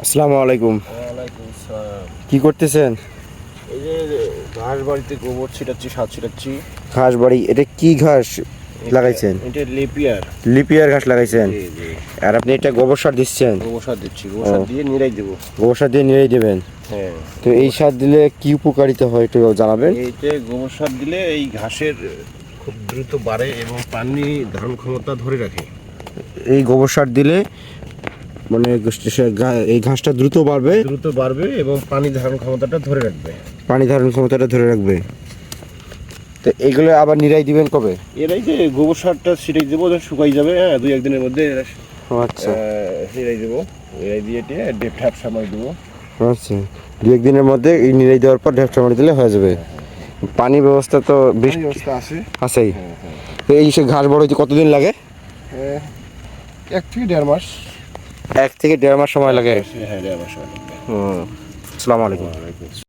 আসসালামু আলাইকুম। ওয়ালাইকুম আসসালাম। কি করতেছেন? এই যে ঘাস বাড়িতে গোবর ছিটাচ্ছি, সার ছিটাচ্ছি। ঘাস বাড়ি, এটা কি ঘাস লাগাইছেন? এটা লেপিয়ার। লিপিয়ার ঘাস লাগাইছেন? জি জি। আর আপনি এটা গোবর সার দিচ্ছেন? গোবর সার দিচ্ছি, গোবর সার দিয়ে নিড়াই দেবো। গোবর সার দিয়ে নিড়াই দেবেন? হ্যাঁ। তো এই সার দিলে কি উপকারিতা হয় একটু জানাবেন? এইতে গোবর সার দিলে এই ঘাসের খুব দ্রুত বাড়ে এবং পানি ধারণ ক্ষমতা ধরে রাখে। এই গোবর সার দিলে মানে এই ঘাসটা দ্রুত বাড়বে, দ্রুত বাড়বে এবং পানি ধারণ ক্ষমতাটা ধরে রাখবে। পানি ধারণ ক্ষমতাটা ধরে রাখবে। তো এগুলো আবার নিড়াই দিবেন কবে? এরাই যে গোবর সারটা ছিটাই দেবো, শুকাই যাবে। হ্যাঁ, 2-1 দিনের মধ্যে আচ্ছা নিড়াই দেবো। নিড়াই দিয়ে ঢ্যাপ সামাই দেবো। আচ্ছা, 2-1 দিনের মধ্যে এই নিড়াই দেওয়ার পর ঢেপটা মারি দিলে হয়ে যাবে। পানি ব্যবস্থা তো বৃষ্টি অবস্থা আছে। আছেই। হ্যাঁ হ্যাঁ। তো এই সে ঘাস বড় হইতে কতদিন লাগে? 1 থেকে 1.5 মাস। 1 থেকে 1.5 মাস সময় লাগে। হ্যাঁ, 1.5 মাস সময় লাগবে। আসসালামু আলাইকুম। ওয়ালাইকুম আসসালাম।